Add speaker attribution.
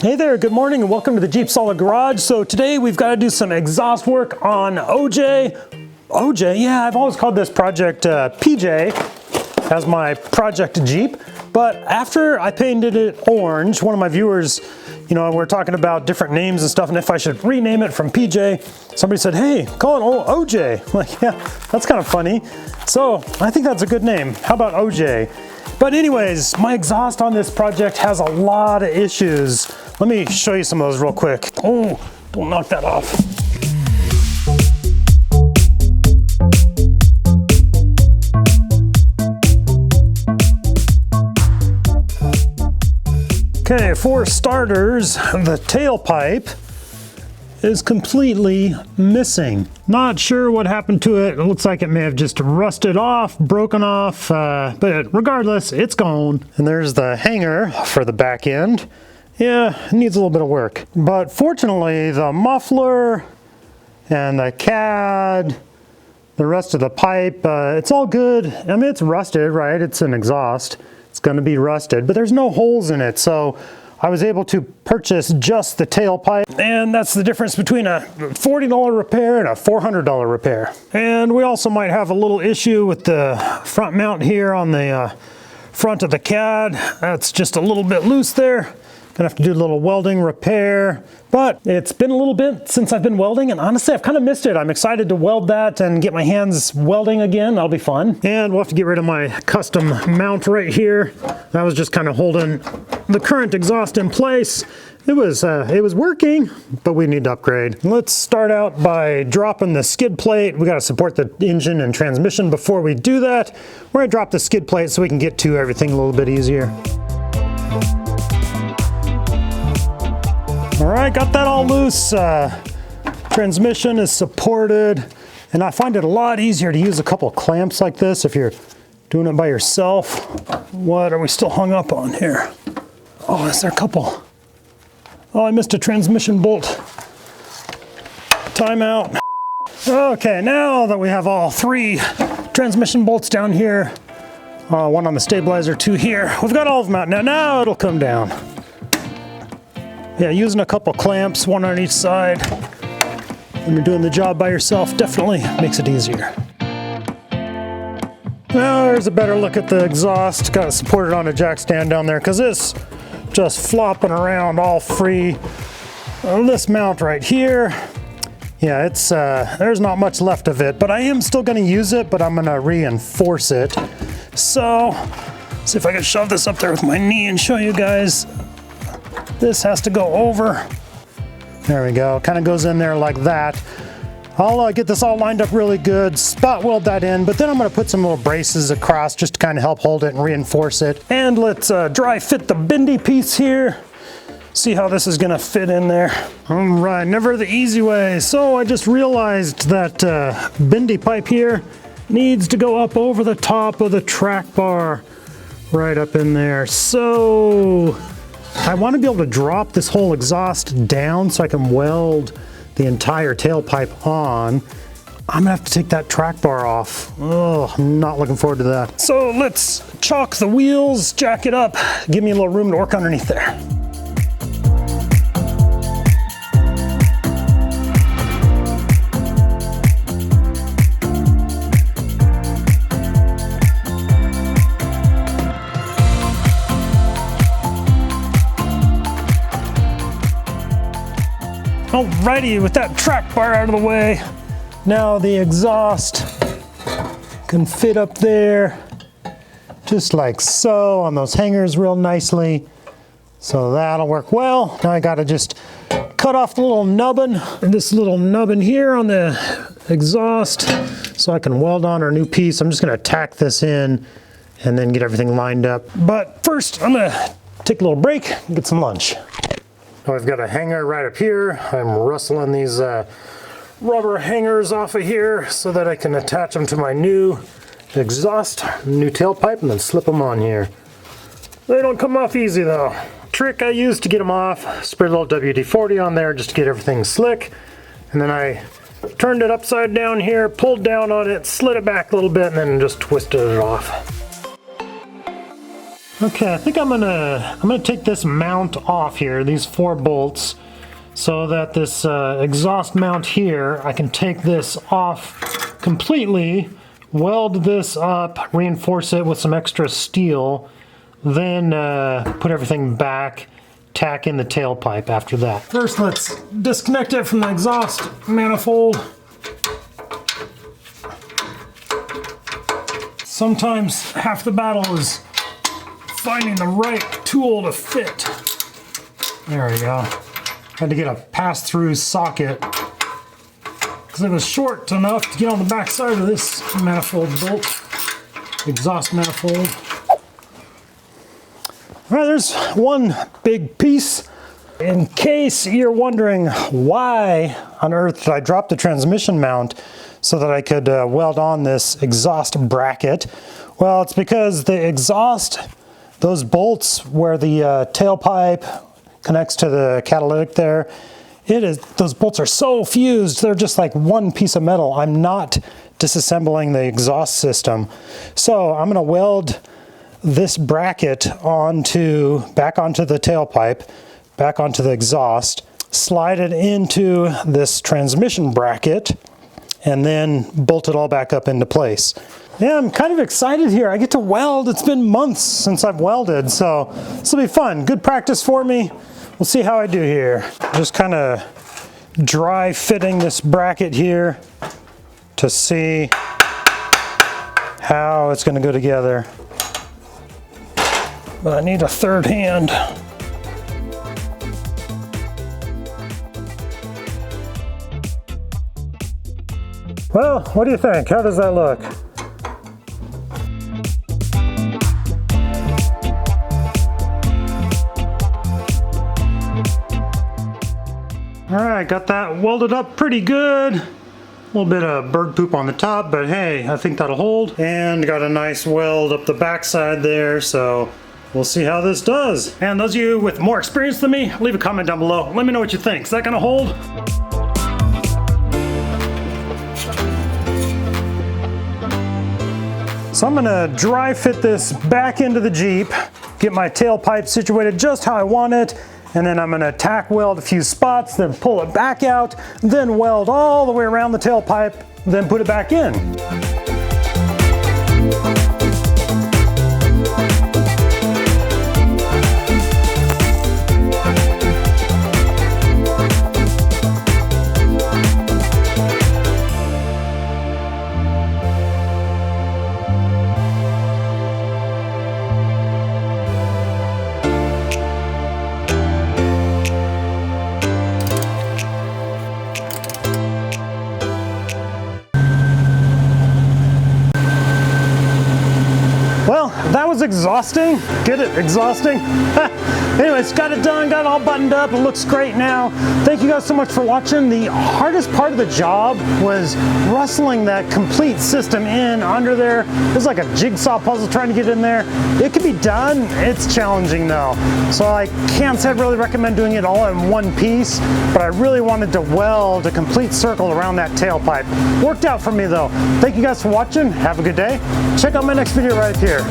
Speaker 1: Hey there, good morning and welcome to the JeepSolid garage. So today we've got to do some exhaust work on OJ. OJ, yeah, I've always called this project PJ as my project Jeep. But after I painted it orange, one of my viewers, we're talking about different names and stuff and if I should rename it from PJ. Somebody said, hey, call it OJ. I'm like, yeah, that's kind of funny. So I think that's a good name. How about OJ? But anyways, my exhaust on this project has a lot of issues. Let me show you some of those real quick. Oh, don't knock that off. Okay, for starters, the tailpipe is completely missing. Not sure what happened to it. It looks like it may have just rusted off, broken off, but regardless, it's gone. And there's the hanger for the back end. Yeah, it needs a little bit of work. But fortunately, the muffler and the CAD, the rest of the pipe, it's all good. I mean, it's rusted, right? It's an exhaust. It's gonna be rusted, but there's no holes in it. So I was able to purchase just the tailpipe, and that's the difference between a $40 repair and a $400 repair. And we also might have a little issue with the front mount here on the front of the CAD. That's just a little bit loose there. Gonna have to do a little welding repair, but it's been a little bit since I've been welding, and honestly, I've kind of missed it. I'm excited to weld that and get my hands welding again. That'll be fun. And we'll have to get rid of my custom mount right here. That was just kind of holding the current exhaust in place. It was working, but we need to upgrade. Let's start out by dropping the skid plate. We got to support the engine and transmission before we do that. We're gonna drop the skid plate so we can get to everything a little bit easier. All right, got that all loose. Transmission is supported, and I find it a lot easier to use a couple clamps like this if you're doing it by yourself. What are we still hung up on here? Oh, is there a couple? Oh, I missed a transmission bolt. Timeout. Okay, now that we have all three transmission bolts down here, one on the stabilizer, two here, we've got all of them out now. Now it'll come down. Yeah, using a couple clamps, one on each side, when you're doing the job by yourself, definitely makes it easier. Now there's a better look at the exhaust. Got it supported on a jack stand down there because it's just flopping around all free. This mount right here, yeah, it's there's not much left of it, but I am still going to use it, but I'm going to reinforce it. So, see if I can shove this up there with my knee and show you guys. This has to go over. There we go, kind of goes in there like that. I'll get this all lined up really good, spot weld that in, but then I'm gonna put some little braces across just to kind of help hold it and reinforce it. And let's dry fit the bendy piece here. See how this is gonna fit in there. All right, never the easy way. So I just realized that bendy pipe here needs to go up over the top of the track bar, right up in there. So I want to be able to drop this whole exhaust down so I can weld the entire tailpipe on. I'm gonna have to take that track bar off. Oh, I'm not looking forward to that. So let's chalk the wheels, jack it up, give me a little room to work underneath there. Alrighty, with that track bar out of the way, now the exhaust can fit up there, just like so, on those hangers real nicely. So that'll work well. Now I gotta just cut off the little nubbin, this little nubbin here on the exhaust, so I can weld on our new piece. I'm just gonna tack this in and then get everything lined up. But first, I'm gonna take a little break and get some lunch. I've got a hanger right up here. I'm rustling these rubber hangers off of here so that I can attach them to my new exhaust, new tailpipe, and then slip them on here. They don't come off easy though. Trick I used to get them off, sprayed a little WD-40 on there just to get everything slick, and then I turned it upside down here, pulled down on it, slid it back a little bit, and then just twisted it off. Okay, I think I'm gonna take this mount off here, these 4 bolts, so that this exhaust mount here, I can take this off completely, weld this up, reinforce it with some extra steel, then put everything back, tack in the tailpipe after that. First, let's disconnect it from the exhaust manifold. Sometimes half the battle is finding the right tool to fit. There we go. Had to get a pass-through socket because it was short enough to get on the back side of this manifold bolt, exhaust manifold. All right, there's one big piece. In case you're wondering why on earth did I drop the transmission mount so that I could weld on this exhaust bracket, well, it's because the exhaust, those bolts where the tailpipe connects to the catalytic there, those bolts are so fused, they're just like one piece of metal. I'm not disassembling the exhaust system. So I'm gonna weld this bracket back onto the tailpipe, back onto the exhaust, slide it into this transmission bracket, and then bolt it all back up into place. Yeah, I'm kind of excited here. I get to weld. It's been months since I've welded, so this will be fun. Good practice for me. We'll see how I do here. Just kind of dry fitting this bracket here to see how it's going to go together. But I need a third hand. Well, what do you think? How does that look? All right, got that welded up pretty good. A little bit of bird poop on the top, but hey, I think that'll hold. And got a nice weld up the backside there, so we'll see how this does. And those of you with more experience than me, leave a comment down below. Let me know what you think. Is that gonna hold? So I'm gonna dry fit this back into the Jeep, get my tailpipe situated just how I want it, and then I'm gonna tack weld a few spots, then pull it back out, then weld all the way around the tailpipe, then put it back in. That was exhausting. Get it? Exhausting? Anyways, got it done, got it all buttoned up. It looks great now. Thank you guys so much for watching. The hardest part of the job was rustling that complete system in under there. It was like a jigsaw puzzle trying to get in there. It can be done. It's challenging though. So I can't say I really recommend doing it all in one piece, but I really wanted to weld a complete circle around that tailpipe. Worked out for me though. Thank you guys for watching. Have a good day. Check out my next video right here.